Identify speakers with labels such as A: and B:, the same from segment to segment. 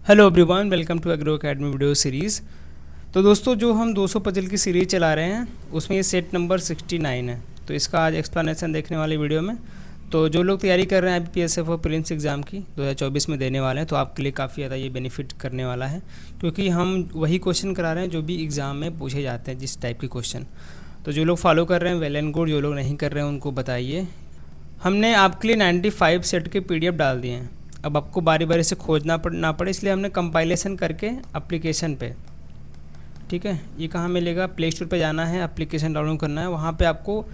A: Hello everyone, welcome to agro academy video series. तो दोस्तों, जो हम 200 पजल की सीरीज़ चला रहे हैं उसमें ये सेट नंबर 69 है। तो इसका आज एक्सप्लेनेशन देखने वाले वीडियो में। तो जो लोग तैयारी कर रहे हैं IBPSF और प्रीलिम्स एग्ज़ाम की 2024 में देने वाले हैं, तो आपके लिए काफ़ी ज़्यादा ये बेनिफिट करने वाला है, क्योंकि हम वही क्वेश्चन करा रहे हैं जो भी एग्ज़ाम में पूछे जाते हैं, जिस टाइप के क्वेश्चन। तो जो लोग फॉलो कर रहे हैं वेल एंड गुड, जो लोग नहीं कर रहे हैं उनको बताइए। हमने आपके लिए 95 सेट के PDF डाल दिए हैं। अब आपको बारी बारी से खोजना ना पड़े, इसलिए हमने कंपाइलेशन करके एप्लीकेशन पे, ठीक है, ये कहाँ मिलेगा, प्ले स्टोर पे जाना है, एप्लीकेशन डाउनलोड करना है। वहाँ पे आपको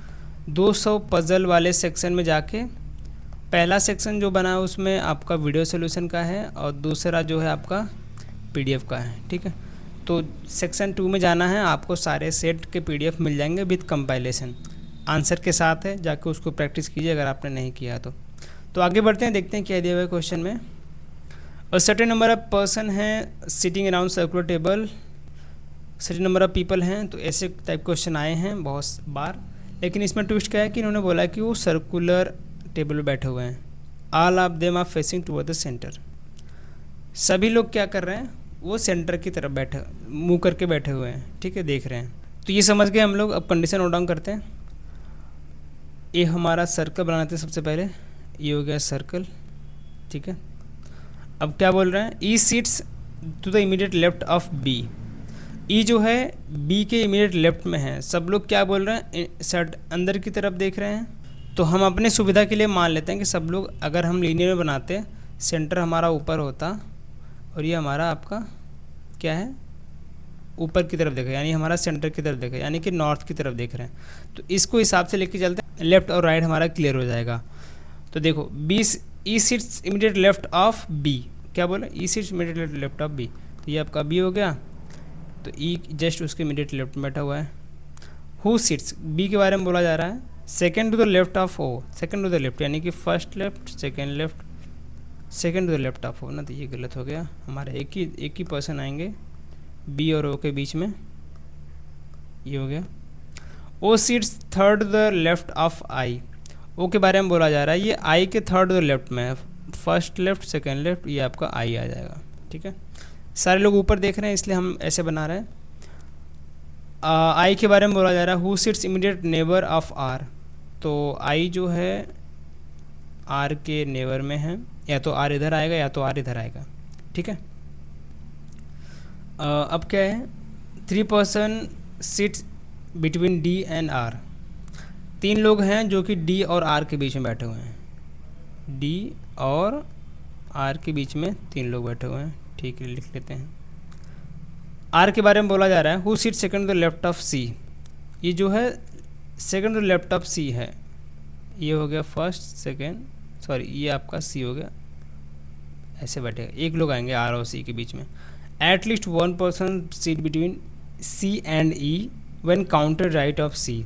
A: 200 पजल वाले सेक्शन में जाके पहला सेक्शन जो बना है उसमें आपका वीडियो सोल्यूशन का है और दूसरा जो है आपका PDF का है, ठीक है। तो सेक्शन 2 में जाना है, आपको सारे सेट के PDF मिल जाएंगे विद कंपाइलेशन, आंसर के साथ है। जाके उसको प्रैक्टिस कीजिए अगर आपने नहीं किया तो आगे बढ़ते हैं, देखते हैं क्या दिया हुआ है क्वेश्चन में। और सर्टेन नंबर ऑफ पर्सन हैं sitting around circular table, certain number of people हैं। तो ऐसे टाइप क्वेश्चन आए हैं बहुत बार, लेकिन इसमें ट्विस्ट क्या है कि इन्होंने बोला कि वो सर्कुलर टेबल पे बैठे हुए हैं। All of them are facing toward the centre. सभी लोग क्या कर रहे हैं, वो सेंटर की तरफ बैठे, मुँह करके बैठे हुए हैं, ठीक है, देख रहे हैं। तो ये समझ गए हम लोग। अब कंडीशन नोट डाउन करते हैं। ये हमारा सर्कल बनाते हैं सबसे पहले, ये हो गया सर्कल, ठीक है। अब क्या बोल रहे हैं, E seats to the immediate left of B. E जो है बी के इमीडिएट लेफ्ट में है। सब लोग क्या बोल रहे हैं, शर्ट अंदर की तरफ देख रहे हैं। तो हम अपने सुविधा के लिए मान लेते हैं कि सब लोग, अगर हम लीनियर में बनाते, सेंटर हमारा ऊपर होता और ये हमारा आपका क्या है, ऊपर की तरफ देखा, यानी हमारा सेंटर की तरफ देखा, यानी कि नॉर्थ की तरफ देख रहे हैं। तो इसको हिसाब से लेके चलते हैं, लेफ्ट और राइट हमारा क्लियर हो जाएगा। तो देखो, B E seats immediate left of B, क्या बोला, E seats immediate left of B. तो ये आपका बी हो गया। तो ई जस्ट उसके इमीडिएट लेफ्ट में बैठा हुआ है। हु सीट्स, बी के बारे में बोला जा रहा है, second to the left of O, second to the left, यानी कि first left second left, second to the left of O ना। तो ये गलत हो गया, हमारे एक ही पर्सन आएंगे बी और ओ के बीच में, ये हो गया। O seats third the left of I. O के बारे में बोला जा रहा है, ये आई के थर्ड द लेफ्ट में है, फर्स्ट लेफ्ट सेकेंड लेफ्ट, ये आपका आई आ जाएगा, ठीक है। सारे लोग ऊपर देख रहे हैं इसलिए हम ऐसे बना रहे हैं। आई के बारे में बोला जा रहा है, who sits immediate neighbour of R. तो आई जो है आर के नेबर में है, या तो आर इधर आएगा या तो आर इधर आएगा, ठीक है। अब क्या है, 3 person sits between D and R. 3 लोग हैं जो कि डी और आर के बीच में बैठे हुए हैं। डी और आर के बीच में 3 लोग बैठे हुए हैं, ठीक है, लिख लेते हैं। आर के बारे में बोला जा रहा है, who seat second to the left of C. ये जो है second to the left of C है, ये हो गया फर्स्ट सेकंड, सॉरी ये आपका सी हो गया, ऐसे बैठेगा। एक लोग आएंगे आर और सी के बीच में। At least 1 person seat between C and E when counted right of C.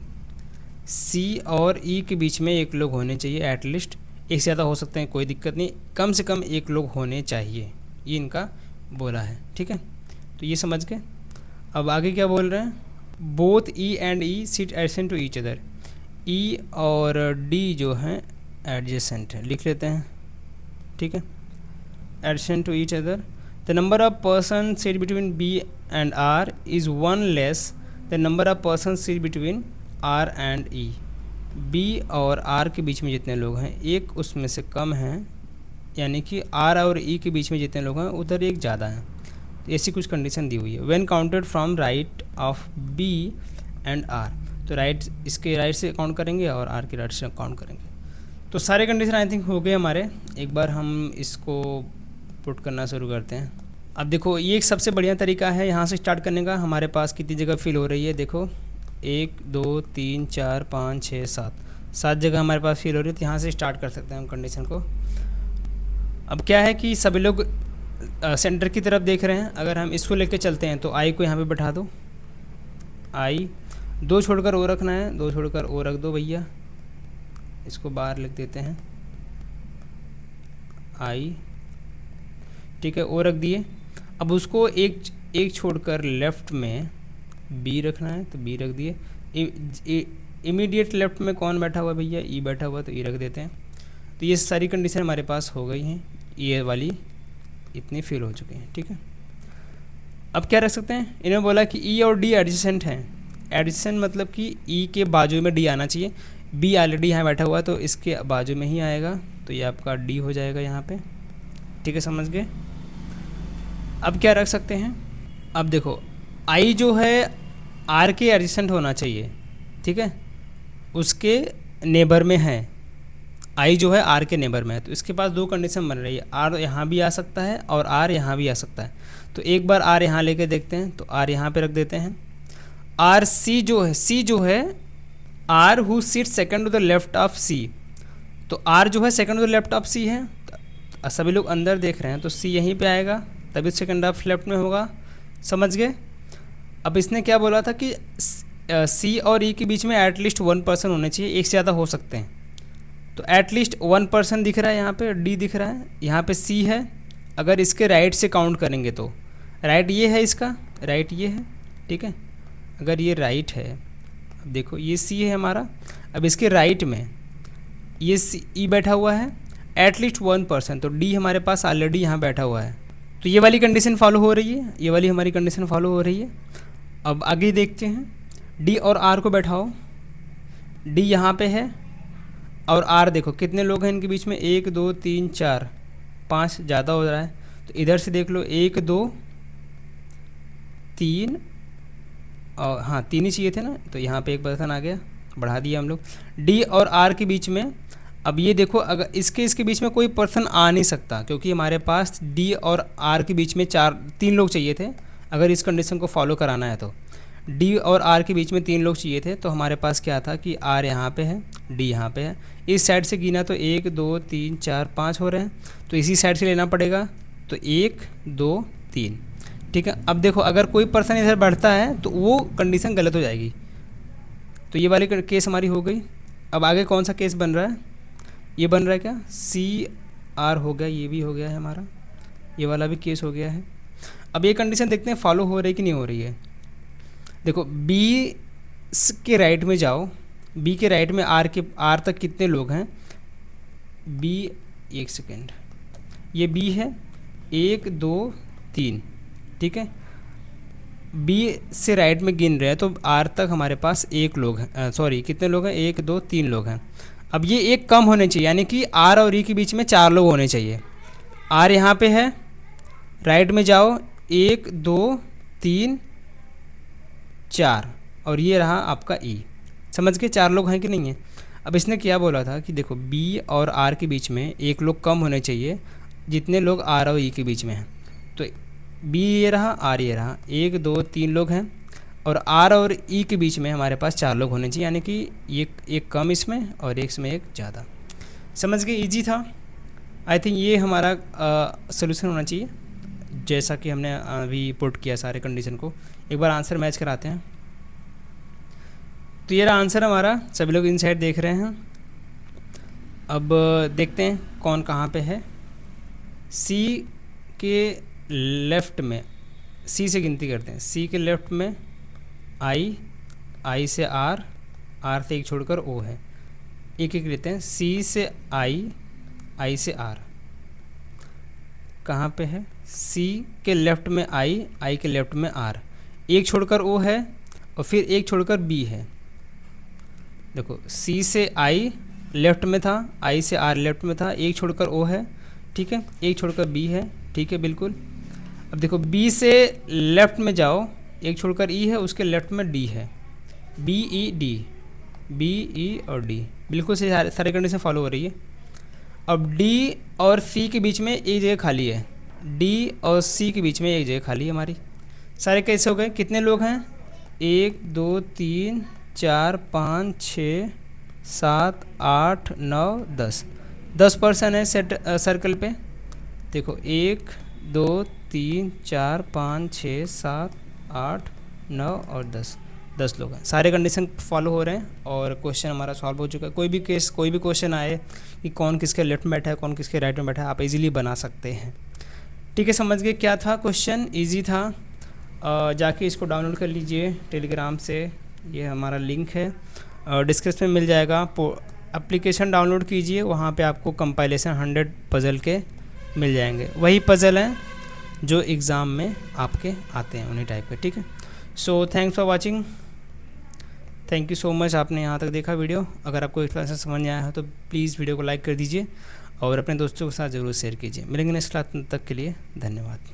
A: C और ई के बीच में एक लोग होने चाहिए, एटलीस्ट। एक से ज़्यादा हो सकते हैं, कोई दिक्कत नहीं, कम से कम एक लोग होने चाहिए, ये इनका बोला है, ठीक है। तो ये समझ गए। अब आगे क्या बोल रहे हैं, both E and E seat adjacent to each other. E और डी जो हैं एडजेसेंट है, लिख लेते हैं, ठीक है, adjacent to each other. The number of person seat between B and R is 1 less the number of person seat between R and E. B और आर के बीच में जितने लोग हैं एक उसमें से कम हैं, यानी कि आर और ई के बीच में जितने लोग हैं उधर एक ज़्यादा हैं। तो ऐसी कुछ कंडीशन दी हुई है। When counted from right of B and R. तो राइट, इसके राइट से काउंट करेंगे और आर के राइट से काउंट करेंगे। तो सारे कंडीशन आई थिंक हो गए हमारे। एक बार हम इसको पुट करना शुरू करते हैं। अब देखो, ये एक सबसे बढ़िया तरीका है यहाँ से स्टार्ट करने का। हमारे पास कितनी जगह फिल हो रही है, देखो 1 2 3 4 5 6 7 जगह हमारे पास फिल हो रही है। तो यहाँ से स्टार्ट कर सकते हैं हम कंडीशन को। अब क्या है कि सभी लोग सेंटर की तरफ देख रहे हैं। अगर हम इसको लेके चलते हैं तो आई को यहाँ पे बैठा दो, आई 2 छोड़कर ओ रखना है, 2 छोड़कर ओ रख दो भैया, इसको बाहर लिख देते हैं, आई, ठीक है, ओ रख दिए। अब उसको एक छोड़कर लेफ्ट में बी रखना है, तो बी रख दिए। इमीडिएट लेफ्ट में कौन बैठा हुआ है भैया, ई बैठा हुआ, तो ई रख देते हैं। तो ये सारी कंडीशन हमारे पास हो गई हैं, ये वाली इतनी फिल हो चुकी हैं। ठीक है, अब क्या रख सकते हैं, इन्होंने बोला कि ई और डी एडजेसेंट हैं। एडजेसेंट मतलब कि ई के बाजू में डी आना चाहिए, बी ऑलरेडी यहाँ बैठा हुआ है तो इसके बाजू में ही आएगा, तो ये आपका डी हो जाएगा यहाँ पे। ठीक है, समझ गए। अब क्या रख सकते हैं, अब देखो आई जो है आर के एडजेसेंट होना चाहिए। ठीक है, उसके नेबर में है, आई जो है आर के नेबर में है, तो इसके पास दो कंडीशन बन रही है, आर यहाँ भी आ सकता है और आर यहाँ भी आ सकता है। तो एक बार आर यहाँ लेके देखते हैं, तो आर यहाँ पे रख देते हैं। आर सी जो है R who seat second to the left of C, तो आर जो है second to the left of C है, तो सभी लोग अंदर देख रहे हैं तो सी यहीं पे आएगा, तभी सेकंड ऑफ लेफ्ट में होगा। समझ गए। अब इसने क्या बोला था कि सी और ई के बीच में एटलीस्ट 1 होने चाहिए, एक से ज़्यादा हो सकते हैं, तो एटलीस्ट 1 दिख रहा है यहाँ पे, डी दिख रहा है, यहाँ पे सी है। अगर इसके राइट से काउंट करेंगे तो राइट ये है, इसका राइट ये है। ठीक है, अगर ये राइट है, अब देखो ये सी है हमारा, अब इसके राइट में ये सी ई बैठा हुआ है, एटलीस्ट 1%, तो डी हमारे पास ऑलरेडी यहाँ बैठा हुआ है, तो ये वाली कंडीशन फॉलो हो रही है, ये वाली हमारी कंडीशन फॉलो हो रही है। अब आगे देखते हैं, डी और आर को बैठाओ, डी यहाँ पे है और आर देखो कितने लोग हैं इनके बीच में, 1 2 3 4 5, ज़्यादा हो रहा है, तो इधर से देख लो 1 2 3, और हाँ 3 ही चाहिए थे ना, तो यहाँ पे 1 पर्सन आ गया, बढ़ा दिया हम लोग। डी और आर के बीच में, अब ये देखो अगर इसके बीच में कोई पर्सन आ नहीं सकता, क्योंकि हमारे पास डी और आर के बीच में 3 लोग चाहिए थे, अगर इस कंडीशन को फॉलो कराना है तो डी और आर के बीच में 3 लोग चाहिए थे, तो हमारे पास क्या था कि आर यहाँ पे है, डी यहाँ पे है, इस साइड से गिना तो 1 2 3 4 5 हो रहे हैं, तो इसी साइड से लेना पड़ेगा, तो 1 2 3। ठीक है, अब देखो अगर कोई पर्सन इधर बढ़ता है तो वो कंडीशन गलत हो जाएगी, तो ये वाली केस हमारी हो गई। अब आगे कौन सा केस बन रहा है, ये बन रहा है क्या, सी आर हो गया, ये भी हो गया है हमारा, ये वाला भी केस हो गया है। अब ये कंडीशन देखते हैं फॉलो हो रही है कि नहीं हो रही है। देखो बी के राइट में जाओ, बी के राइट में आर तक कितने लोग हैं, बी, एक सेकेंड, ये बी है 1 2 3। ठीक है, बी से राइट में गिन रहे हैं तो आर तक हमारे पास 1 लोग हैं, सॉरी कितने लोग हैं, 1 2 3 लोग हैं। अब ये एक कम होने चाहिए, यानी कि आर और ई के बीच में 4 लोग होने चाहिए। आर यहाँ पे है, राइट में जाओ 1 2 3 4, और ये रहा आपका ई। समझ के 4 लोग हैं कि नहीं है। अब इसने क्या बोला था कि देखो बी और आर के बीच में 1 लोग कम होने चाहिए, जितने लोग आर और ई के बीच में हैं, तो बी ये रहा, आर ये रहा, 1 2 3 लोग हैं, और आर और ई के बीच में हमारे पास 4 लोग होने चाहिए, यानी कि ये एक कम इसमें और एक इसमें एक ज़्यादा। समझ गए, इजी था। आई थिंक ये हमारा सोल्यूशन होना चाहिए, जैसा कि हमने अभी पुट किया सारे कंडीशन को। एक बार आंसर मैच कराते हैं। तो ये रहा आंसर हमारा, सभी लोग इन साइड देख रहे हैं। अब देखते हैं कौन कहाँ पे है। सी के लेफ़्ट में, सी से गिनती करते हैं, सी के लेफ़्ट में आई, आई से आर, आर से एक छोड़कर ओ है, एक एक लेते हैं। सी से आई, आई से आर कहाँ पे है, सी के लेफ़्ट में आई, आई के लेफ़्ट में आर, एक छोड़कर ओ है और फिर एक छोड़कर बी है। देखो सी से आई लेफ़्ट में था, आई से आर लेफ़्ट में था, एक छोड़कर ओ है, ठीक है, एक छोड़कर बी है, ठीक है बिल्कुल। अब देखो बी से लेफ़्ट में जाओ, एक छोड़कर ई है, उसके लेफ़्ट में डी है, B E D, B E और डी, बिल्कुल से सारे कंडीशन फॉलो हो रही है। अब डी और सी के बीच में एक जगह खाली है, डी और सी के बीच में एक जगह खाली है हमारी। सारे कैसे हो गए, कितने लोग हैं, 1 2 3 4 5 6 7 8 9 10, 10 पर्सन है सेट सर्कल पे। देखो 1 2 3 4 5 6 7 8 9 और 10 लोग हैं। सारे कंडीशन फॉलो हो रहे हैं और क्वेश्चन हमारा सॉल्व हो चुका है। कोई भी क्वेश्चन आए कि कौन किसके लेफ्ट में बैठा है, कौन किसके राइट में बैठा है, आप इजीली बना सकते हैं। ठीक है, समझ गए क्या था क्वेश्चन, इजी था। जाके इसको डाउनलोड कर लीजिए टेलीग्राम से, ये हमारा लिंक है, डिस्क्रिप्शन में मिल जाएगा। एप्लीकेशन डाउनलोड कीजिए, वहाँ पे आपको कंपाइलेशन 100 पजल के मिल जाएंगे। वही पज़ल हैं जो एग्ज़ाम में आपके आते हैं, उन्हीं टाइप के, ठीक है। So thanks for watching, thank you so much, आपने यहाँ तक देखा वीडियो। अगर आपको एक्सप्लेनेशन समझ में आया है तो प्लीज़ वीडियो को लाइक कर दीजिए और अपने दोस्तों के साथ ज़रूर शेयर कीजिए। मिलेंगे नेक्स्ट क्लास, तक के लिए धन्यवाद।